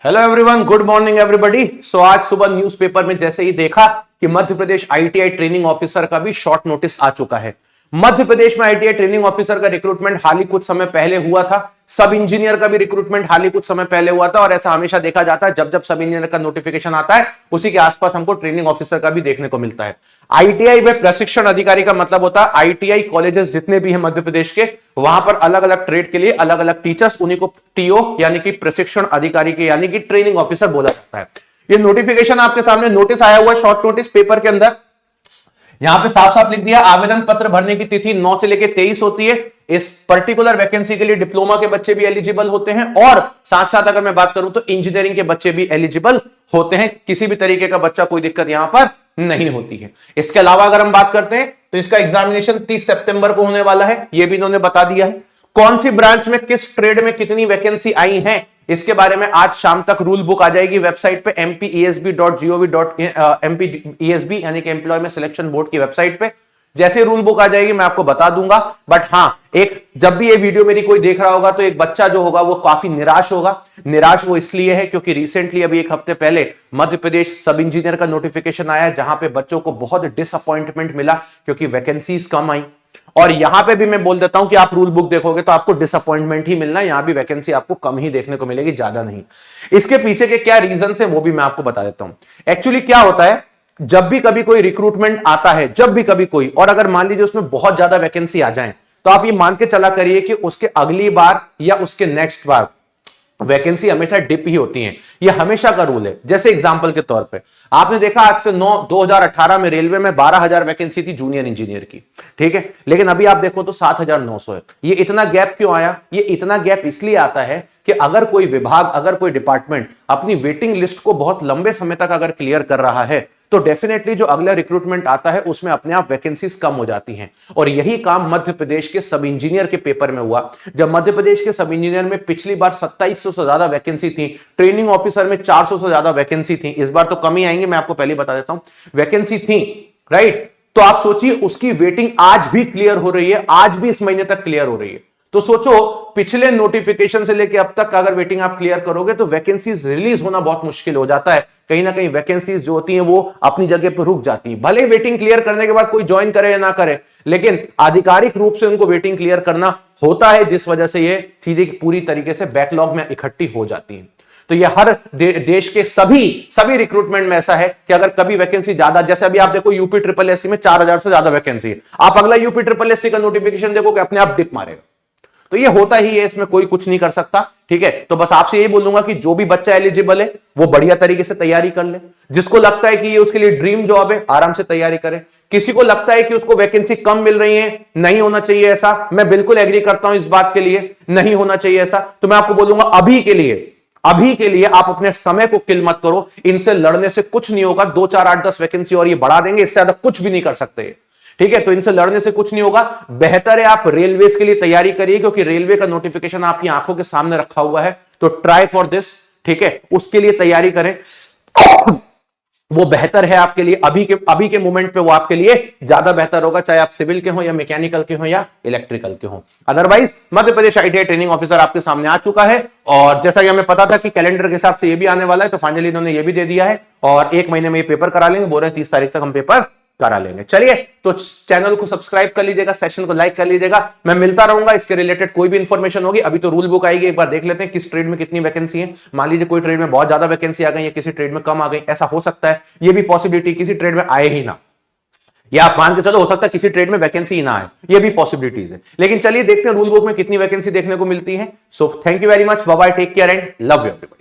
Hello everyone, good morning everybody. So आज सुबह newspaper में जैसे ही देखा कि Madhya Pradesh ITI training officer का भी शॉर्ट नोटिस आ चुका है। मध्य प्रदेश में आईटीआई ट्रेनिंग ऑफिसर का रिक्रूटमेंट हाल ही कुछ समय पहले हुआ था। सब इंजीनियर का भी रिक्रूटमेंट हाल ही कुछ समय पहले हुआ था और ऐसा हमेशा देखा जाता है जब जब सब इंजीनियर का नोटिफिकेशन आता है उसी के आसपास हमको ट्रेनिंग ऑफिसर का भी देखने को मिलता है। आईटीआई में प्रशिक्षण अधिकारी का मतलब होता है आईटीआई कॉलेजेस जितने भी हैं मध्य प्रदेश के, वहां पर अलग अलग ट्रेड के लिए अलग अलग टीचर्स, उन्हीं को टीओ यानी कि प्रशिक्षण अधिकारी के यानी कि ट्रेनिंग ऑफिसर बोला जाता है। ये नोटिफिकेशन आपके सामने नोटिस आया हुआ, शॉर्ट नोटिस पेपर के अंदर यहां पे साफ साफ लिख दिया आवेदन पत्र भरने की तिथि 9 से लेकर 23 होती है। इस पर्टिकुलर वैकेंसी के लिए डिप्लोमा के बच्चे भी एलिजिबल होते हैं और साथ साथ अगर मैं बात करूं तो इंजीनियरिंग के बच्चे भी एलिजिबल होते हैं। किसी भी तरीके का बच्चा कोई दिक्कत यहां पर नहीं होती है। इसके अलावा अगर हम बात करते हैं तो इसका एग्जामिनेशन 30 सितंबर को होने वाला है, यह भी इन्होंने बता दिया है। कौन सी ब्रांच में किस ट्रेड में कितनी वैकेंसी आई है इसके बारे में आज शाम तक रूल बुक आ जाएगी वेबसाइट पे mpeSB यानी कि एम्प्लॉयमेंट सिलेक्शन बोर्ड की वेबसाइट पे। जैसे रूल बुक आ जाएगी मैं आपको बता दूंगा। बट हां, एक जब भी ये वीडियो मेरी कोई देख रहा होगा तो एक बच्चा जो होगा वो काफी निराश होगा। निराश वो इसलिए है क्योंकि रिसेंटली अभी एक हफ्ते पहले मध्य प्रदेश सब इंजीनियर का नोटिफिकेशन आया जहां पे बच्चों को बहुत डिसअपॉइंटमेंट मिला क्योंकि वैकेंसीज कम आई। और यहां पे भी मैं बोल देता हूं कि आप रूल बुक देखोगे तो आपको डिसअपॉइंटमेंट ही मिलना है, यहां भी वैकेंसी आपको कम ही देखने को मिलेगी, ज्यादा नहीं। इसके पीछे के क्या रीजन है वो भी मैं आपको बता देता हूं। एक्चुअली क्या होता है, जब भी कभी कोई रिक्रूटमेंट आता है, जब भी कभी कोई, और अगर मान लीजिए उसमें बहुत ज्यादा वैकेंसी आ जाए तो आप ये मान के चला करिए कि उसके अगली बार या उसके नेक्स्ट बार वैकेंसी हमेशा डिप ही होती है। यह हमेशा का रूल है। जैसे एग्जांपल के तौर पे आपने देखा आज से 2018 में रेलवे में 12,000 वैकेंसी थी जूनियर इंजीनियर की, ठीक है, लेकिन अभी आप देखो तो 7,900 है। ये इतना गैप क्यों आया? ये इतना गैप इसलिए आता है कि अगर कोई विभाग, अगर कोई डिपार्टमेंट अपनी वेटिंग लिस्ट को बहुत लंबे समय तक अगर क्लियर कर रहा है तो डेफिनेटली जो अगला रिक्रूटमेंट आता है उसमें अपने आप वैकेंसीज कम हो जाती हैं। और यही काम मध्य प्रदेश के सब इंजीनियर के पेपर में हुआ। जब मध्य प्रदेश के सब इंजीनियर में पिछली बार 2700 से ज्यादा वैकेंसी थी, ट्रेनिंग ऑफिसर में 400 से ज्यादा वैकेंसी थी, इस बार तो कम ही आएंगे, मैं आपको पहले बता देता हूं, वैकेंसी थी, राइट। तो आप सोचिए उसकी वेटिंग आज भी क्लियर हो रही है, आज भी इस महीने तक क्लियर हो रही है। तो सोचो पिछले नोटिफिकेशन से लेकर अब तक अगर वेटिंग आप क्लियर करोगे तो वैकेंसीज रिलीज होना बहुत मुश्किल हो जाता है। कहीं ना कहीं वैकेंसीज जो होती हैं वो अपनी जगह पर रुक जाती हैं। भले वेटिंग क्लियर करने के बाद कोई ज्वाइन करे या ना करे, लेकिन आधिकारिक रूप से उनको वेटिंग क्लियर करना होता है, जिस वजह से ये सीधे पूरी तरीके से बैकलॉग में इकट्ठी हो जाती है। तो ये हर देश के सभी रिक्रूटमेंट में ऐसा है कि अगर कभी वैकेंसी ज्यादा, जैसे अभी आप देखो यूपी ट्रिपल एससी में 4,000 से ज्यादा वैकेंसी है, आप अगला यूपी ट्रिपल एससी का नोटिफिकेशन देखो कि अपने आप डिप मारेगा। तो ये होता ही है, इसमें कोई कुछ नहीं कर सकता, ठीक है। तो बस आपसे यही बोलूंगा कि जो भी बच्चा एलिजिबल है वो बढ़िया तरीके से तैयारी कर ले। जिसको लगता है कि ये उसके लिए ड्रीम जॉब है, आराम से तैयारी करे। किसी को लगता है कि उसको वैकेंसी कम मिल रही है, नहीं होना चाहिए ऐसा, मैं बिल्कुल एग्री करता हूं इस बात के लिए, नहीं होना चाहिए ऐसा। तो मैं आपको बोलूंगा अभी के लिए आप अपने समय को किल मत करो। इनसे लड़ने से कुछ नहीं होगा। 2, 4, 8, 10 वैकेंसी और ये बढ़ा देंगे, इससे ज्यादा कुछ भी नहीं कर सकते, ठीक है। तो इनसे लड़ने से कुछ नहीं होगा। बेहतर है आप रेलवेज के लिए तैयारी करिए क्योंकि रेलवे का नोटिफिकेशन आपकी आंखों के सामने रखा हुआ है। तो ट्राई फॉर दिस, ठीक है, उसके लिए तैयारी करें, वो बेहतर है आपके लिए। अभी के मोमेंट पे वो आपके लिए ज्यादा बेहतर होगा, चाहे आप सिविल के हो या मैकेनिकल के हो या इलेक्ट्रिकल के हो। अदरवाइज मध्य प्रदेश आईटीआई ट्रेनिंग ऑफिसर आपके सामने आ चुका है और जैसा कि हमें पता था कि कैलेंडर के हिसाब से ये भी आने वाला है, तो फाइनली इन्होंने ये भी दे दिया है और 1 महीने में ये पेपर करा लेंगे। बोल रहे हैं 30 तारीख तक हम पेपर करा लेंगे। चलिए, तो चैनल को सब्सक्राइब कर लीजिएगा, सेशन को लाइक कर लीजिएगा। मैं मिलता रहूंगा, इसके रिलेटेड कोई भी इंफॉर्मेशन होगी। अभी तो रूल बुक आएगी, एक बार देख लेते हैं किस ट्रेड में कितनी वैकेंसी है। मान लीजिए कोई ट्रेड में बहुत ज्यादा वैकेंसी आ गई है, किसी ट्रेड में कम आ गई, ऐसा हो सकता है। ये भी पॉसिबिलिटी किसी ट्रेड में आए ही ना, या आप मान के चलो हो सकता है किसी ट्रेड में वैकेंसी ही ना आए, ये भी पॉसिबिलिटीज है। लेकिन चलिए देखते हैं रूल बुक में कितनी वैकेंसी देखने को मिलती है। So thank you very much, bye bye, take care and love you everyone.